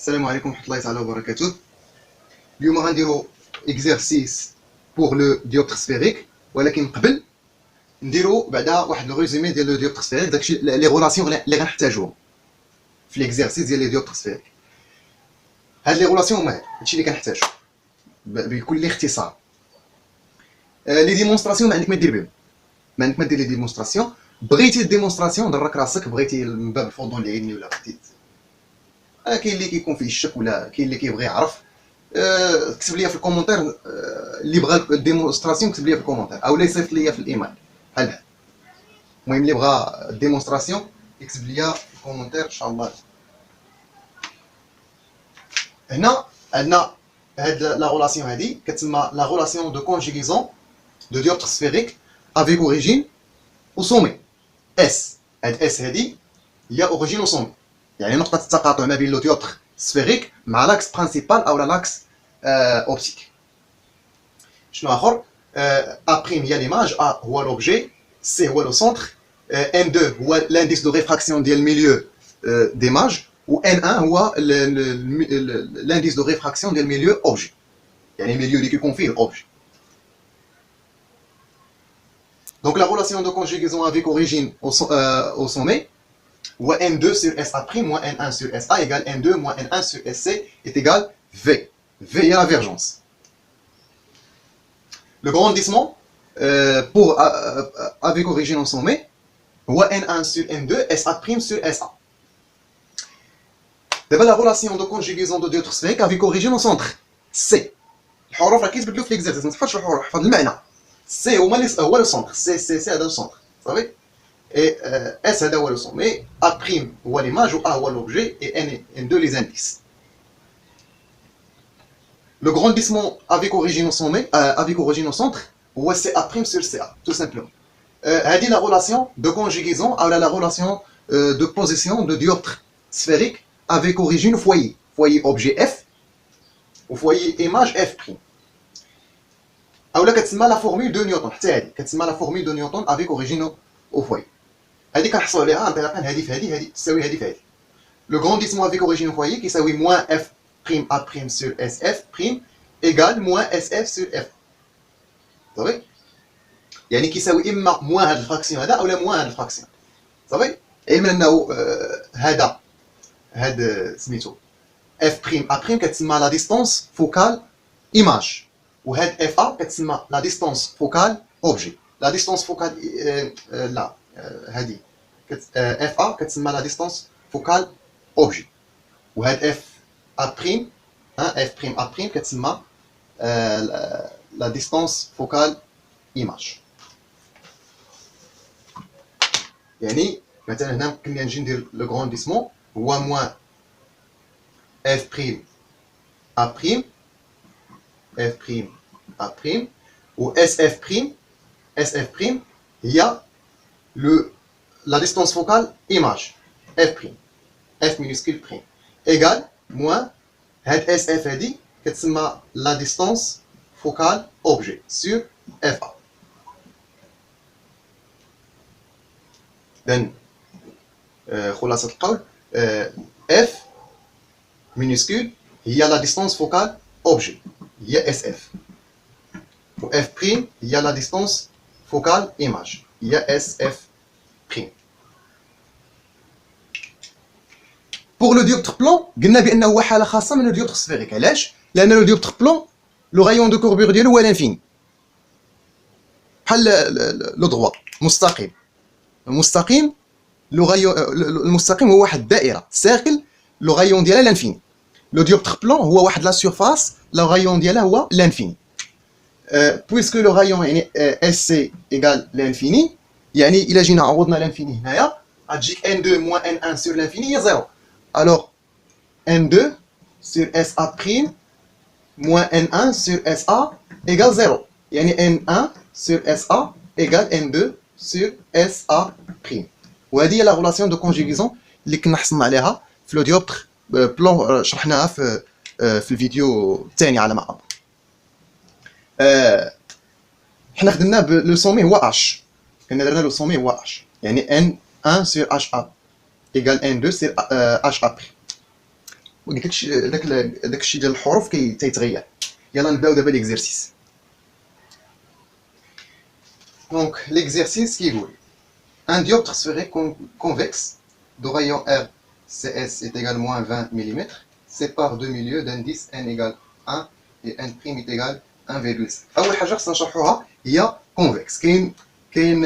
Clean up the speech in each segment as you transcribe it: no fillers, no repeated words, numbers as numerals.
السلام عليكم ورحمة الله تعالى وبركاته. اليوم غنديرو اكزرسيس بور لو ديوبتر سفيريك، ولكن قبل نديرو بعدا واحد لو ريزومي ديال لو ديوبتر سفيريك، داكشي لي غولاسيون اللي غنحتاجوهم في ليكزرسيس ديال لي ديوبتر سفيريك. هاد لي غولاسيون هما هادشي اللي كنحتاجو بكل اختصار. لي ديمونستراسيون ما عندك ما دير بهم، ما عندك ما دير لي ديمونستراسيون. بغيتي الديمونستراسيون درك راسك، بغيتي من باب الفضول العلمي ولا بغيتي كاين اللي كيكون فيه الشك ولا كاين اللي كيبغي يعرف، كتب لي في الكومونتير اللي بغى الديمونستراسيون، كتب لي في الكومونتير او يصيفط لي في الايميل بحال هكا. المهم اللي بغى الديمونستراسيون يكتب لي في الكومونتير ان شاء الله. هنا عندنا هاد لا غولاسيون هادي كتسمى لا غولاسيون دو كونجيغيزون دو ديوبتر سفيريك افيك اوريجين او سومي اس. هاد اس هادي هي اوريجين او سومي، يعني نقطة التقاطع ما بين لو ديوبتر سفيريك مع لاكس برينسيبال او لاكس اوبتيك. شنو اخر؟ ا بريم هي ليماج، ا هو لوبجي، سي هو لو سونتر، ان 2 هو لانديس دو ريفراكسيون ديال الميليو ديماج، و ان 1 هو لانديس دو ريفراكسيون ديال الميليو اوبجي، يعني الميليو اللي كيكون فيه الاوبجي. دونك لا relation de conjugaison avec origine au sommet, ou N2 sur SA' moins N1 sur SA égale N2 moins N1 sur SC est égal V. V est la vergence. Le grandissement avec origine au sommet, ou N1 sur N2, SA' sur SA. D'abord la relation de conjugaison de deux sphériques avec origine au centre. C. الحروف راه كيتبدلوا في l'exercice، ما تحفظش الحروف، حفظ المعنى. سي هو لو سونتر، سي هذا لو سونتر صافي، اي اس هذا هو لو سومي، ا بريم هو ليماج، و ا هو لوبجي، اي ان 2 لي زانديس. لو غرونديسمون افيك اوريجين او سومي افيك اوريجين او سونتر هو سي ا بريم سور سي ا تو سامبلومون. هذه لا غولاسيون دو كونجيغيزون او لا غولاسيون دو بوزيسيون دو ديوبتر سفيريك افيك اوريجين فويي، فويي اوبجي اف وفويي ايماج اف بريم، او لا كتسمى لا فورمول دو نيوتن. حتى هذه كتسمى لا فورمول دو نيوتن افيك اوريجين او فوي. هذه كنحصلوا عليها انطلاقا هذه في هذه تساوي هذه في هذه. لو غرونديسمون افيك اوريجين او فوي كيساوي موان اف بريم ا بريم سور اس اف بريم ايغال موان اس اف سور اف. صافي، يعني كيساوي اما موان هاد الفراكسيون هذا اولا موان هاد الفراكسيون. صافي، علما انه هاد سميتو اف بريم ا بريم كتسمى لا ديستونس فوكال ايماج، وهاد اف ا كتسمى لا ديستونس فوكال اوبجي. لا ديستونس فوكال لا هادي اف ا كتسمى لا ديستونس فوكال اوبجي، وهاد اف ا بريم اف بريم ا بريم كتسمى لا ديستونس فوكال ايماج. يعني مثلا هنا كنا نجي ندير لو غرونديسمون هو موان اف بريم ا بريم اف بريم ا بريم و اس اف بريم. اس اف بريم هي la distance focale image f prime f minuscule prime égale moins هاد اس اف هادي كتسمى la distance focale objet sur f a. then خلاصة القول f minuscule هي la distance focale objet هي اس اف، و f prime هي la distance focale image هي اس اف بريم. بور لو ديوبتر بلون قلنا بانه هو حاله خاصه من لو ديوبتر سفيريك. علاش؟ لان لو ديوبتر بلون لو غايون دو كوربور ديالو هو لانفيني، بحال لو دروا مستقيم. المستقيم لو غايون المستقيم هو واحد الدائره سيركل لو غايون ديالها لانفيني. لو ديوبتر بلون هو واحد لا سيرفاس لو غايون ديالها هو لانفيني. بويسكو لو غايون يعني اس سي ايغال لانفيني، يعني الا جينا عوضنا لانفيني هنايا غتجيك ان 2 موان ان 1 سور لانفيني هي زيرو. الوغ ان 2 سور اس ا بريم موان ان 1 سور اس ا ايغال زيرو، يعني ان 1 سور اس ا ايغال ان 2 سور اس ا بريم. وهذه هي لا غولاسيون دو كونجيغيزون اللي كنا حصلنا عليها في لو ديوبتر بلون، شرحناها في الفيديو الثاني على ما اظن. حنا خدمنا لو سومي هو اش، كنا درنا لو سومي هو اش، يعني ان 1 sur HA égale N2 sur HA'. ما قلتلكش داك الشيء ديال الحروف تيتغير. يلا نبداو دابا ليكزيرسيس. دونك ليكزيرسيس كيقول un dioptre sphérique convexe de rayon R CS est égal moins 20 mm sépare deux milieux d'indice n égale 1 et n' est égal 1,5. اول حاجه خصنا نشرحوها هي convexe. كاين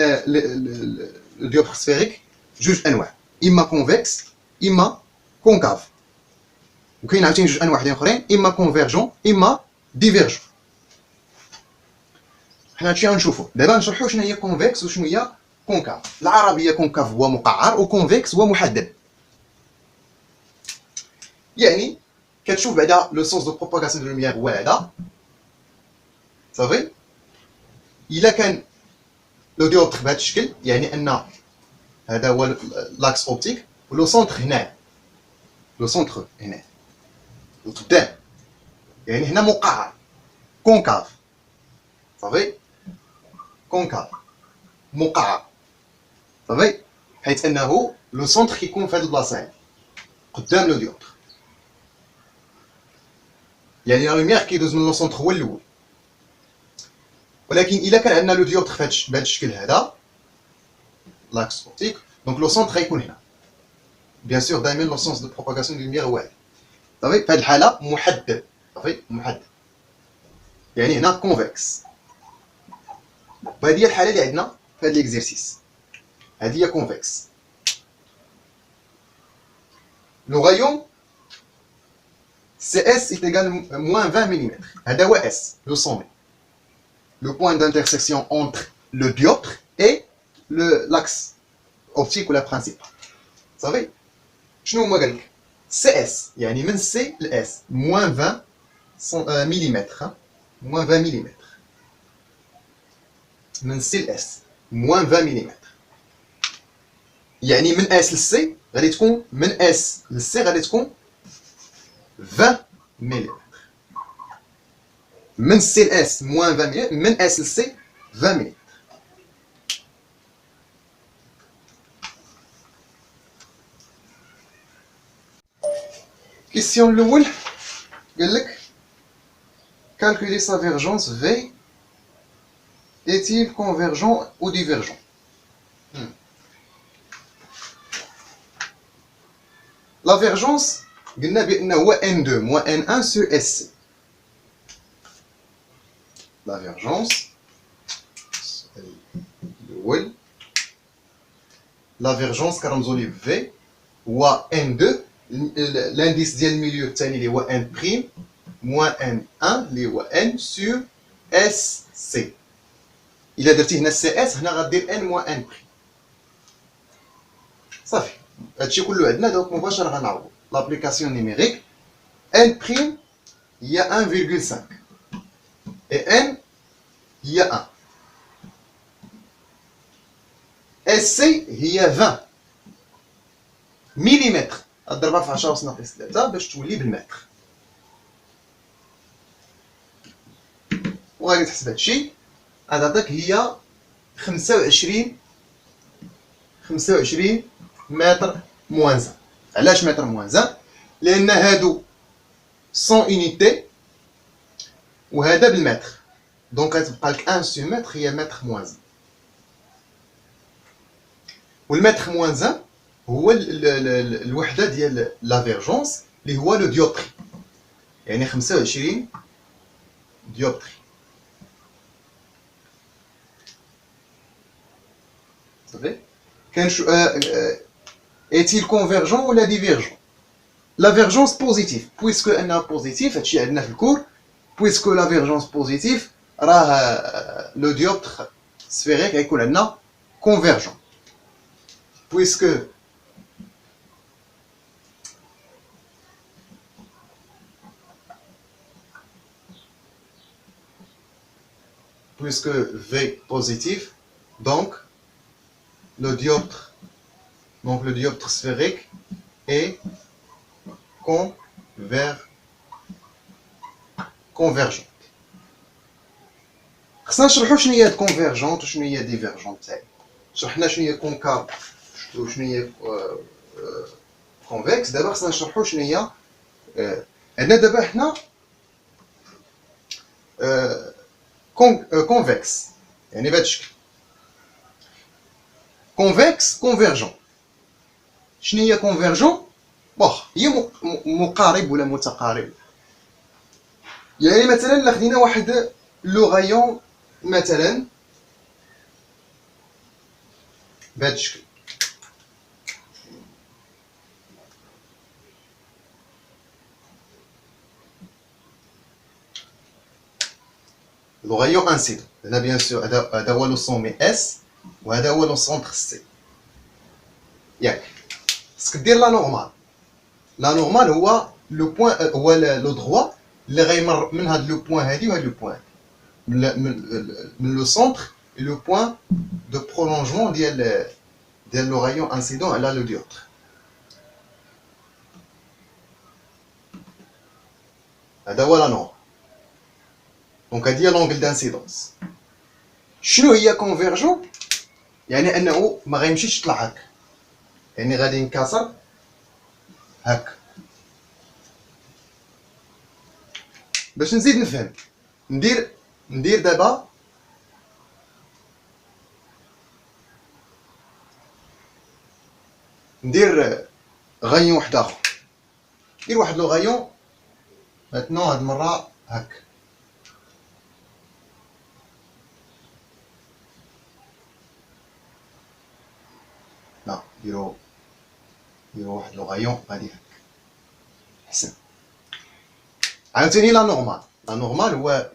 الديوبتر سفيريك جوج انواع، اما كونفكس اما كونكاف، وكاين عاوتاني جوج انواع اخرين، اما كونفيرجون اما ديفيرجون. حنا هادشي غنشوفو دابا، نشرحو شنو هي كونفكس وشنو هي كونكاف. العربيه كونكاف هو مقعر وكونفكس هو محدب. يعني كتشوف بعدا لو سونس دو بروباغاسيون دو لوميير هو هذا صافي. الا كان لو ديوبتر بهذا الشكل يعني ان هذا هو لاكس اوبتيك ولو سونتر هنا، لو سونتر هنا القدام، يعني هنا مقعر كونكاف صافي، كونكاف مقعر صافي، حيث انه لو سونتر كيكون في هذه البلاصه هذه قدام لو ديوبتر، يعني لا لوميير كيدوز من لو سونتر هو الاول. ولكن الا كان عندنا لو ديوبتر بهذا الشكل هذا لاكس اوبتيك، دونك لو سونتر غيكون هنا. بيان سور دائما لو سونس دو بروباغاسيون دو لوميير هو هذا صافي. في هذه الحاله محدب صافي، محدب يعني هنا كونفكس. وهذه هي الحاله اللي عندنا في هذا ليكزيرسيس، هذه هي كونفكس. لو غايون CS est égal à moins 20 mm. هذا هو S, le sommet. Le point d'intersection entre le dioptre et l'axe optique ou la principale. صافي. شنو هما قال لك؟ CS يعني من C ل S moins 20 mm. moins 20 mm. من C ل S moins 20 mm. يعني من S ل C غادي تكون من S ل C غادي تكون 20 ملم. من C ل S moins 20 ملم، من S ل C 20 ملم. كيسيون الأول قال لك calculer sa vergence V est-il convergent ou divergent. La vergence قلنا بأنه هو N2 moins N1 sur SC. La vergence الأول، la vergence كرمزو ليه V هو N2، l'indice ديال الميليو الثاني اللي هو N' moins N1 اللي هو N sur SC. إلا درتي هنا CS هنا غدير N moins N'. صافي، هادشي كله عندنا. دونك مباشرة غنعوض l'application numérique. N' هي 1,5 et N هي 1. SC هي 20 مليمتر، اضربها في 10 ناقص 3 باش تولي بالمتر. وغادي تحسب هادشي غتعطيك هي 25 متر موان 1. علاش متر موان 1؟ لان هادو 100 unité وهذا بالمتر، دونك غتبقى لك 1 سو متر هي متر موان 1. والمتر موان 1 هو الوحده ديال لا فيرجونس اللي هو لو ديوبتري، يعني 25 ديوبتري. صافي. كان est-il convergent ou la divergent. La vergence positive puisque انها بوزيتيف، هادشي عندنا في الكور. puisque la vergence positive راه لو ديوبتر سفيريك غيكون عندنا convergent. puisque V positif, donc le dioptre sphérique est convergent. خصنا نشرحوا شنو هي convergent وشنو هي divergent. شرحنا شنو هي كونكاف وشنو هي كونفكس، دابا خصنا نشرحوا شنو هي عندنا دابا حنا كونفكس يعني بهذا الشكل. كونفكس كونفيرجون. شنو هي كونفيرجون؟ هي مقارب ولا متقارب. يعني مثلا الا خدينا واحد لو غايون مثلا بهذا الشكل، لو غايون انسيدون. هنا بيان سور هذا هو لو سومي اس وهذا هو لو سونتر سي. ياك خصك دير لا نورمال. لا نورمال هو لو بوين، هو لو دروا اللي غيمر من هاد لو بوين هادي وهاد لو بوين، من لو سونتر لو بوين دو برولونجمون ديال لو غايون انسيدون على لو ديوتر. هذا هو لا نورمال. دونك هادي هي لونغل دانسيدونس. شنو هي كونفيرجون؟ يعني انه ما غيمشيش يطلع هكا، يعني غادي ينكسر هكا. باش نزيد نفهم ندير دابا ندير غايون واحد اخر. ندير واحد لو غايون ماتنو هاد المره هكا. لا نديرو واحد لو غايون غادي هكا احسن. عاوتاني لا نورمال. لا نورمال هو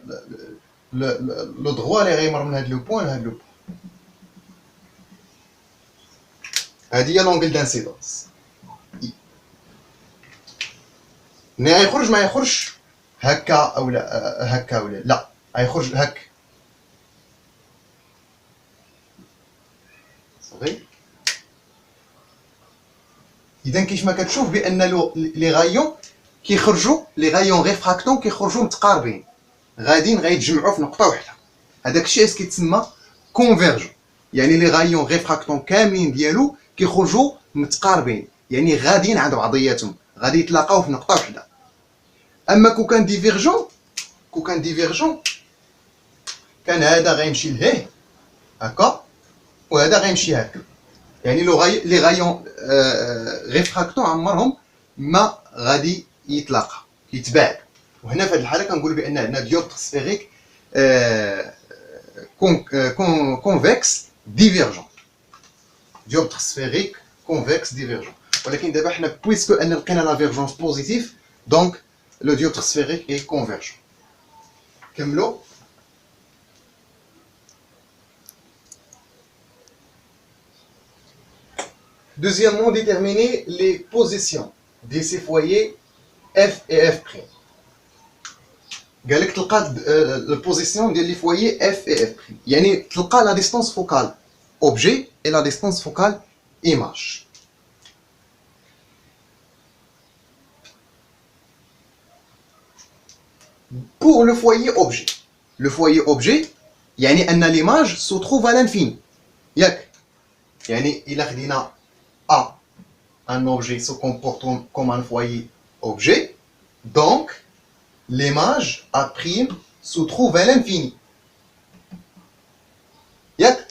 لو دروا اللي غيمر من هاد لو بوين لهاد لو بوين. هادي هي لونغل دانسيدونس. ملي غيخرج ما يخرجش هكا اولا هكا ولا لا، غيخرج هكا صافي. اذا كيف ما كتشوف بان لي غايون كيخرجوا، لي غايون ريفراكتون كيخرجوا متقاربين، غاديين غيتجمعوا في نقطه واحده. هذاك الشيء اس كيتسمى كونفيرجون. يعني لي غايون ريفراكتون كاملين ديالو كيخرجوا متقاربين، يعني غاديين عند بعضياتهم، غادي يتلاقاو في نقطه واحده. اما كون كان ديفيرجون كان هذا غيمشي لهيه هكا وهذا غيمشي هكا. يعني لي غايون ريفراكتون عمرهم ما غادي يتلاقى، يتباعد. وهنا في هذه الحاله كنقول بان عندنا ديوبتر سفيريك كونفكس ديفيرجون. ديوبتر سفيريك كونفكس ديفيرجون. ولكن دابا حنا بويسكو ان لقينا لا فيرجونس بوزيتيف، دونك لو ديوبتر سفيريك اي كونفيرجون. كملوا. Deuxièmement, déterminer les positions de ces foyers F et F'. قال لك تلقى البوزيسيون ديال لي فويي F et F'. يعني تلقى لا ديستانس فوكال objet et la distance focale image. Pour le foyer objet يعني ان l'image se trouve à l'infini. ياك يعني إلا خدينا A, un objet se comporte comme un foyer objet, donc l'image A' se trouve à l'infini. ياك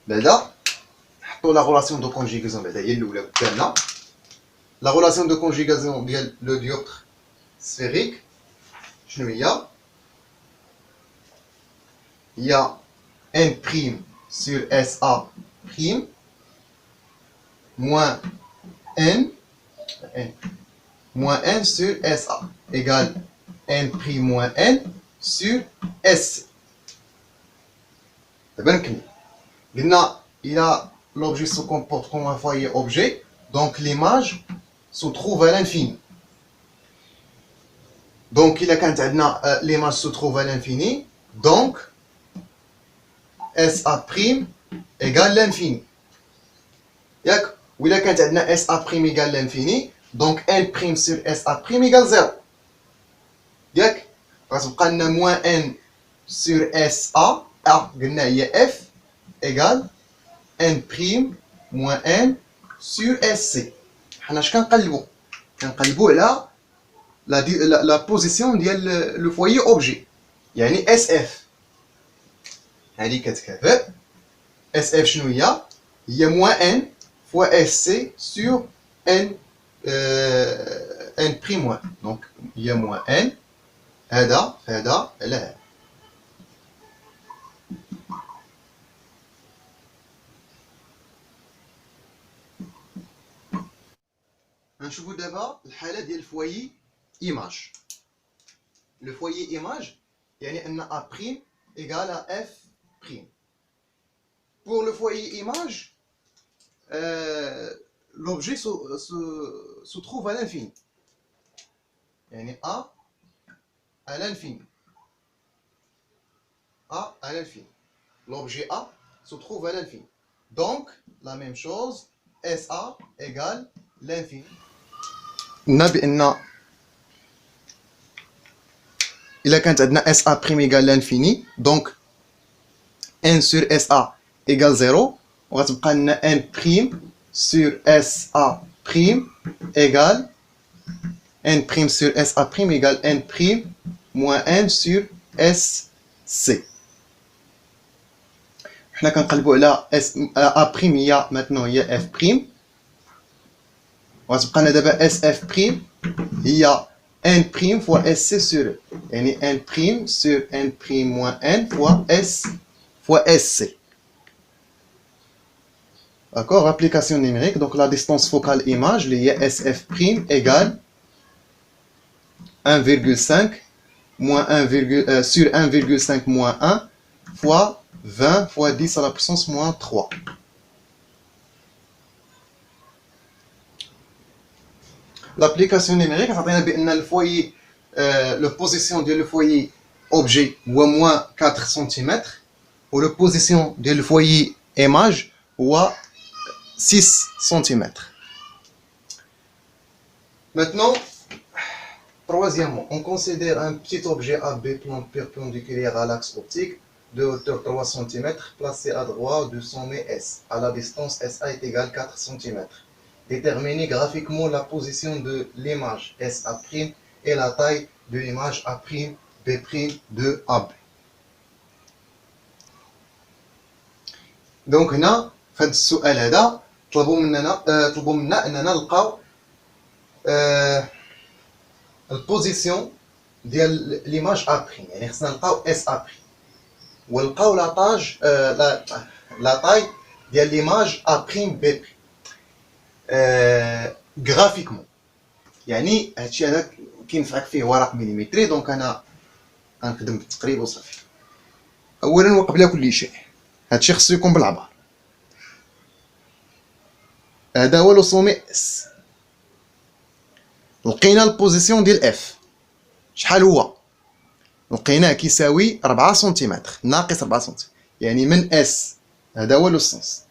بعدا نحطو la relation de conjugaison بعدا هي الاولى قدامنا. La relation de conjugaison ديال لو dioptre sphérique شنو هي؟ هي n' sur SA' moins n sur SA égale n' moins n sur S. دابا نكمل. قلنا إلا l'objet se comporte comme un foyer objet, donc l'image se trouve à l'infini. Donc إلا كانت عندنا l'image se trouve à l'infini, donc SA' égale l'infini. ياك وإلا كانت عندنا SA' égale l'infini, donc n' sur SA' égale 0. ياك غتبقى لنا moins n sur SA قلنا هي F égale n' moins n sur SC. حنا اش كنقلبو؟ كنقلبوا على لا بوزيسيون ديال لو فويي اوبجي، يعني اس اف. هذه كتكافئ اس اف شنو هي موان ان فوا اس سي سور ان ان بريم 1. دونك هي موان ان هذا على هذا. غنشوفوا دابا الحاله ديال الفويي ايماج. لو فويي ايماج يعني ان ا بريم ايغال ا اف بريم. Pour le foyer image, l'objet se trouve à l'infini. يعني A à l'infini. A à l'infini. L'objet A se trouve à l'infini. Donc, la même chose, SA égale l'infini. قلنا بأن إلا كانت عندنا SA prime égale l'infini, donc N sur SA égale 0, وغتبقى لنا N prime sur SA prime égale N prime sur SA prime égale N prime moins N sur SC. حنا كنقلبوا على A prime هي maintenant هي F prime، وغتبقى لنا دابا SF prime هي N prime fois SC sur E، يعني N prime sur N prime moins N fois S fois SC. D'accord, application numérique, donc la distance focale image, liée SF' égale 1,5 moins 1, sur 1,5 moins 1 fois 20 fois 10 à la puissance moins 3. L'application numérique, le foyer, la position de le foyer objet ou moins 4 cm, ou la position de le foyer image ou 6 cm. Maintenant, troisièmement, on considère un petit objet AB perpendiculaire à l'axe optique de hauteur 3 cm placé à droite du sommet S, à la distance SA est égale 4 cm. Déterminer graphiquement la position de l'image SA' et la taille de l'image A' B' de AB. Donc, هنا في هذا السؤال هذا طلبوا منا اننا نلقاو البوزيسيون ديال ليماج ا بريم، يعني خصنا نلقاو اس ا بريم ونلقاو لا طاي ديال ليماج ا بريم بي بريم غرافيكمون. يعني هادشي هذا كينفعك فيه ورق مليمتري، دونك انا غنخدم بالتقريب وصافي. اولا وقبل كل شيء هادشي خصو يكون بالعبار. هذا هو لو سومي اس. لقينا البوزيسيون ديال اف شحال هو؟ لقيناه كيساوي 4 سنتيمتر ناقص 4 سنتيمتر، يعني من اس هذا هو لو سونس،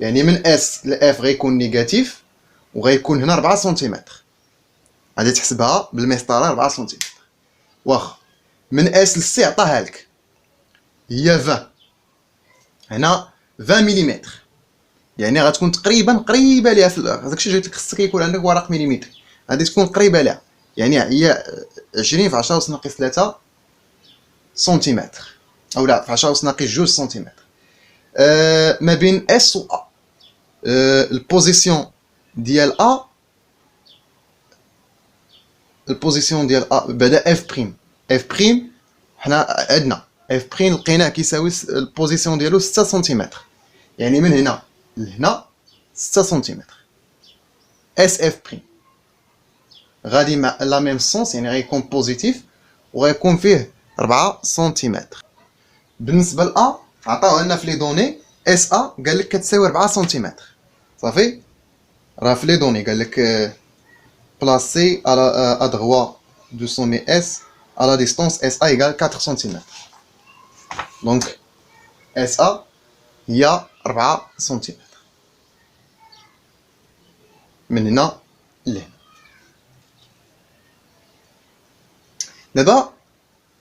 يعني من اس لاف غيكون نيجاتيف وغيكون هنا 4 سنتيمتر. غادي تحسبها بالمسطره 4 سنتيمتر. واخا من اس لسي عطاها لك هي 20، هنا 20 ملم، يعني غتكون تقريبا قريبه ليها في داكشي اللي خصك يكون عندك ورق مليمتر، غادي تكون قريبه ليها، يعني هي 20 في 10 ناقص 3 سنتيمتر، او لا في 10 ناقص 2 سنتيمتر. ما بين اس و ا البوزيسيون ديال ا، البوزيسيون ديال ا بعدا اف بريم. اف بريم حنا عندنا اف بريم لقيناه كيساوي البوزيسيون ديالو 6 سنتيمتر، يعني من هنا لهنا 6 سنتيمتر. اس اف بريم غادي مع لا ميم سونس، يعني غيكون بوزيتيف وغيكون فيه 4 سنتيمتر. بالنسبه ل عطاوها لنا في لي دوني اس ا قال لك كتساوي 4 سنتيمتر صافي. راه في لي دوني قال لك بلاسي à droite du sommet S à la distance SA égale 4 cm. Donc SA هي 4 سنتيمتر من هنا لهنا. دابا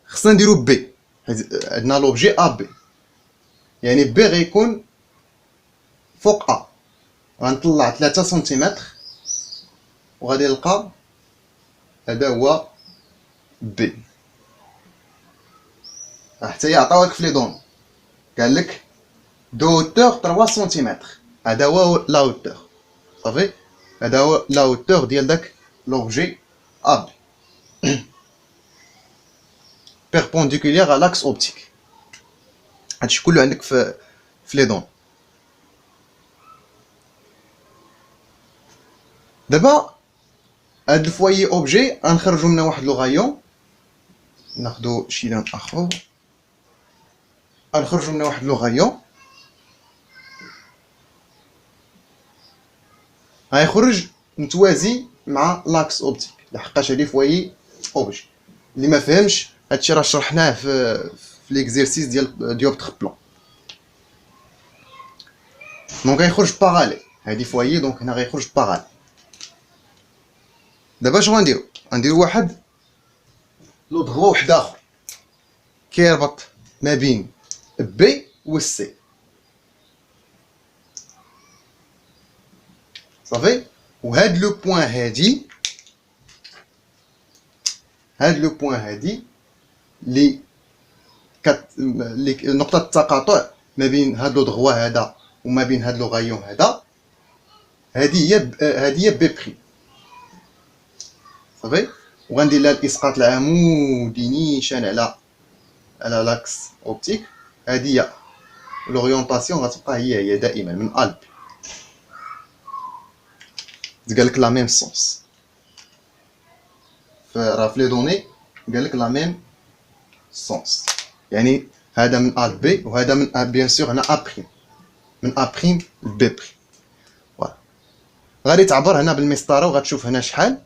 خصنا نديرو بي، عندنا لوبجي ا بي، يعني بي غيكون فوق ا. غنطلع 3 سنتيمتر وغادي نلقى هذا هو بي. حتى هي عطاوك في لي دون، قال لك دو هوتور 3 سنتيمتر، هذا هو لا هوتور صافي. هذا هو لا هوتور ديال داك لوبجي ا بي بيربونديكولير على لاكس اوبتيك. هادشي كله عندك في لي دون. دابا هاد الفوايي اوبجي غنخرجو منها واحد لو غايون، ناخدو شي لون اخر، غنخرجو منها واحد لو غايون غيخرج متوازي مع لاكس اوبتيك، لحقاش هادي فوايي اوبجي. اللي ما فهمش هادشي راه شرحناه في ليكزيرسيس ديال ديوبتر بلون. دونك غيخرج باراليل، هادي فوايي دونك هنا غيخرج باراليل. دابا شنو غنديرو؟ غنديرو واحد لو دغوا واحد اخر كيربط ما بين بي و سي صافي. وهاد لو بوين هادي، هاد لو بوين هادي لي نقطة التقاطع ما بين هاد لو دغوا هذا وما بين هاد لو غايون هذا، هادي هي بي بريم صافي. وغندير لها الاسقاط العمودي نيشان على لاكس اوبتيك. هادي هي لوريونطاسيون غتبقى هي دائما من ا ل بي. قال لك لا ميم سونس، راه في لي دوني قال لك لا ميم سونس، يعني هذا من ا ل بي وهذا من بيان سور هنا ا بريم، من ا بريم ل بي بريم. فوالا غادي تعبر هنا بالمسطره وغتشوف هنا شحال،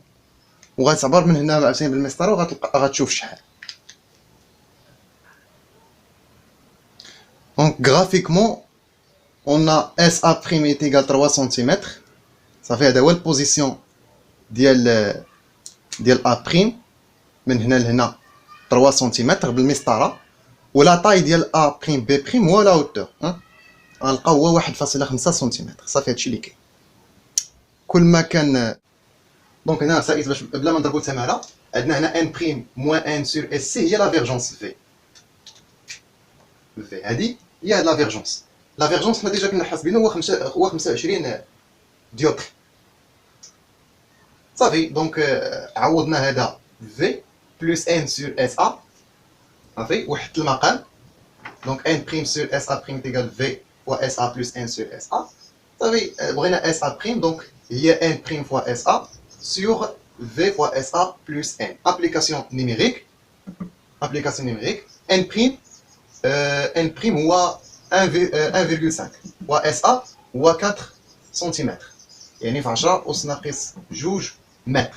وغتعبر من هنا عاوتاني بالمسطره وغتشوف شحال. Donc graphiquement on a SA' est égal 3 cm. صافي هذا هو البوزيسيون ديال A' من هنا لهنا 3 سنتيمتر بالمسطره، ولا طاي ديال A' B' هو لا هوتور غنلقاو هو 1.5 سنتيمتر. صافي هادشي اللي كاين. كل ما كان دونك هنا سائت باش بلا ما نضربو التماره، عندنا هنا ان بريم موان ان سور اس سي هي لا فيرجونس في هادي هي هاد لا فيرجونس. لا فيرجونس حنا ديجا كنا حاسبينه هو 25 ديوتر صافي. دونك عوضنا هذا في بلس ان سور اس ا صافي وحدت المقام. دونك ان بريم سور اس ا بريم تيغال في فوا اس ا بلس ان سور اس ا صافي. بغينا اس ا بريم دونك هي ان بريم فوا اس ا sur V fois SA plus N. Application numérique. N prime هو 1,5 و SA هو 4 سنتيمتر، يعني في 10 أس ناقص 2 متر.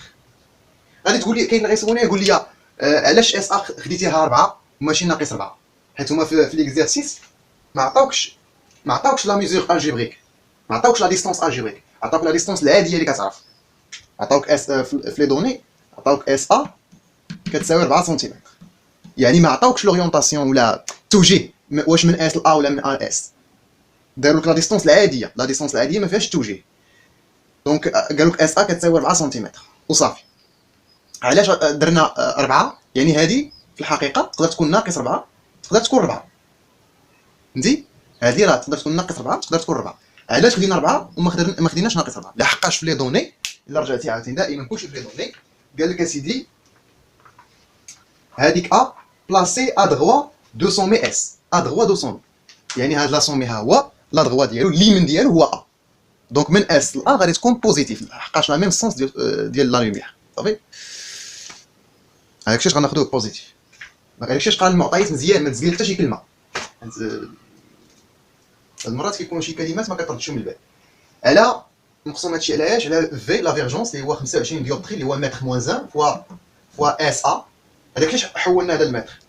غادي تقول لي كاين غيسولني يقول لي علاش SA خديتيها 4 وماشي ناقص 4؟ حيت هما في ليكزيرسيس ما عطاوكش لا ميزور الجبريك، ما عطاوكش لا ديستونس الجبريك، عطاوك لا ديستونس العاديه اللي كتعرف. عطاوك اس في لي دوني عطاوك اس ا كتساوي 4 سنتيمتر، يعني ما عطاوكش لوريونطاسيون ولا التوجيه واش من اس ل ا ولا من ا ل اس. داروا لك لا ديستونس العاديه، لا ديستونس العاديه ما فيهاش التوجيه. دونك قالوا لك اس ا كتساوي 4 سنتيمتر وصافي. علاش درنا 4؟ يعني هذه في الحقيقه تقدر تكون ناقص 4 تقدر تكون 4. فهمتي؟ هذه راه تقدر تكون ناقص 4 تقدر تكون 4. علاش خدينا 4 وما خديناش ناقص 4؟ لحقاش في لي دوني الا رجعتي عاوتاني دائما كلشي في لي دوني قال لك اسيدي هذيك ا بلاسي ا دغوا 200 مي اس، ا دغوا 200 يعني هاد لا سومي ها هو لا دغوا ديالو اللي من ديالو هو ا. دونك من اس ل ا غادي تكون بوزيتيف لحقاش لا ميم سونس ديال لا لوميير صافي. هذاك الشيء غناخذوه بوزيتيف. داك الشيء قال المعطيات مزيان ما تزيد حتى شي كلمه. هاد المرات كيكونوا شي كلمات ما كتردشوا من البال. على نقسم هادشي علاش على في لا فيرجونس اللي هو 25 ديوبتري اللي هو متر موان 1 فوا اس ا. هذاك علاش حولنا هذا المتر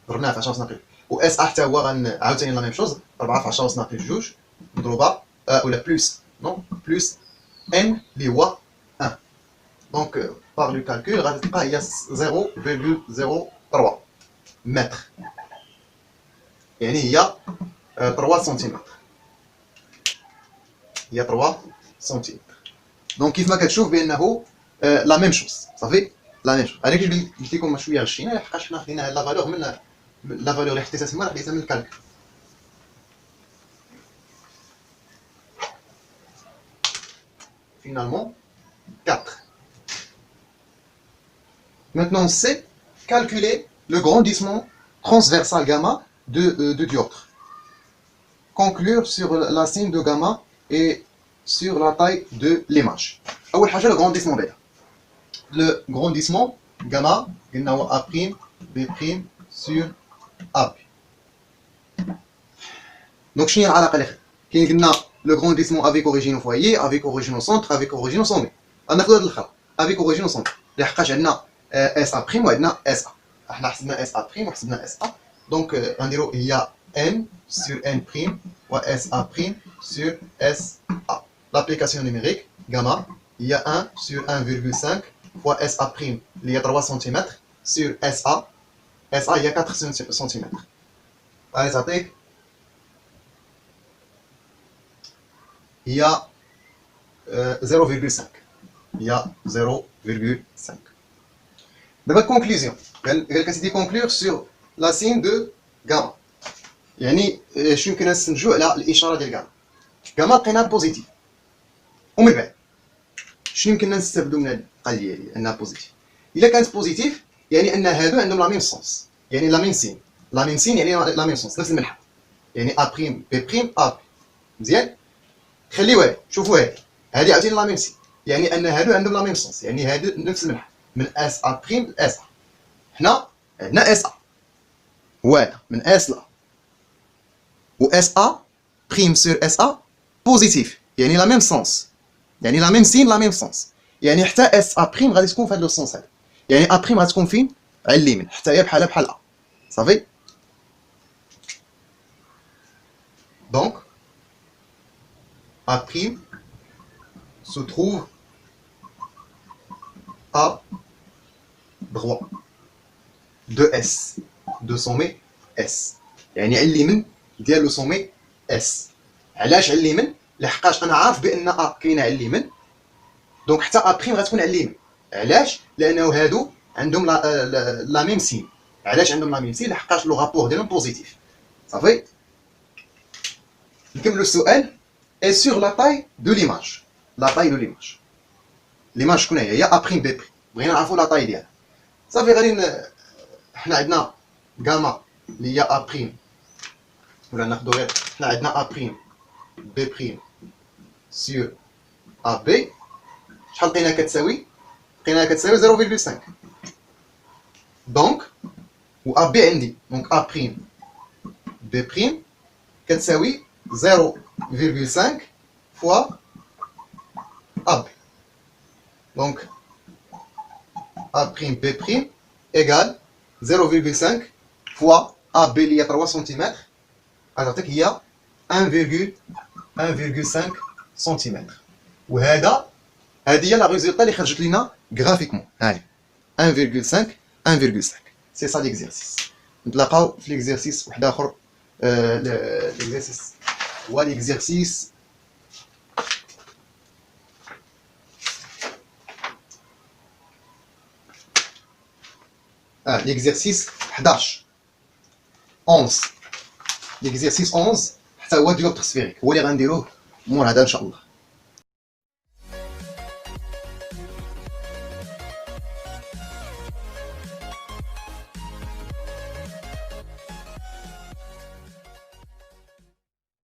ضربناه في 10 أس ناقص، و اس ا حتى هو عاوتاني لا ميم شوز 4 في 10 أس ناقص 2 مضروبه ولا بلس نو بلس ان اللي هو 1. دونك باغ لو كالكول غادي تلقى هي 0.03 متر، يعني هي 3 سنتيمتر، هي 3 سنتيمتر دونك كيف ما كتشوف بانه لا ميم شوز صافي لا ميم شوز. علاش قلت لكم شويه غشينا لحقاش حنا خدينا لا فالور من لا فالور اللي حطيتها تما خديتها من الكالك. Finalement 4. Maintenant on sait calculer le grandissement transversal gamma de dioptre. Conclure sur la signe de gamma et sur la taille de l'image. أول حاجة le grandissement بتاع. Le grandissement gamma قلنا هو A', B' sur AB. Donc شنو هي العلاقة اللي خدنا؟ كاين قلنا le grandissement avec origine au foyer, avec origine au centre, avec origine au sommet. غناخدو هاد الخط avec origine au centre. لحقاش عندنا SA' وعندنا SA. احنا حسبنا SA' وحسبنا SA. Donc غنديرو هي N sur N' و SA' sur SA. L'application numérique gamma il y a 1 sur 1,5 fois SA' il y a 3 cm sur SA. SA il y a 4 cm. Allez, ça t'aide. Il y a 0,5. Il y a 0,5. D'abord, conclusion. Elle conclure sur la signe de gamma. يعني شو يمكن نستنتجوا على الإشارة ديال gamma. gamma لقيناها بوزيتيف. ومن بعد شنو يمكن نستافدوا من هذه القضية ديال أنها بوزيتيف؟ إلا كانت بوزيتيف يعني أن هادو عندهم لا ميم سونس. يعني لا ميم سين. لا ميم سين يعني لا ميم سونس نفس الملحق. يعني A', B', A'. مزيان؟ خليوها شوفوا هذه عاوتاني لا ميم سين يعني ان هادو عندهم لا ميم سونس يعني هادو نفس الملحق من اس ا بريم ل اس ا. حنا عندنا اس ا وهذا من اس لا و اس ا بريم سور اس ا بوزيتيف يعني لا ميم سونس يعني لا ميم سين لا ميم سونس يعني حتى اس ا بريم غادي تكون في هذا لو سونس هذا يعني ا بريم غتكون فين على اليمين حتى هي بحال ا صافي. دونك A' se trouve à droite de S, de sommet S. يعني على اليمين ديال لو سومي اس. علاش على اليمين؟ لحقاش انا عارف بان ا كاينه على اليمين دونك حتى ا بريم غتكون على اليمين. علاش؟ لانه هادو عندهم لا ميم سين. علاش عندهم لا ميم سين؟ لحقاش لو رابور ديالهم بوزيتيف. صافي نكملوا السؤال. Et sur la taille de l'image. La taille de l'image. L'image شكون هي؟ هي A', B'. بغينا نعرفوا لا طاي ديالها. صافي غادي حنا عندنا غاما اللي هي A'. ولا ناخذوا غير حنا عندنا A', B' sur AB. شحال لقينا كتساوي؟ لقيناها كتساوي 0,5. دونك و AB عندي دونك A', B' كتساوي 0,5 fois AB. Donc, A', B' égale 0,5 fois AB اللي هي 3 سنتيمتر غتعطيك هي 1,5 سنتيمتر. وهذا هذه هي لا ريزولتا اللي خرجت لنا غرافيكمون. هاهي 1,5 سي سا ليكزيرسيس. نتلاقاو في ليكزيرسيس واحد اخر. L'exercice ou l'exercice l'exercice 11 l'exercice 11 حتى هو ديوبتر سفيريك هو اللي غنديروه مور هذا ان شاء الله.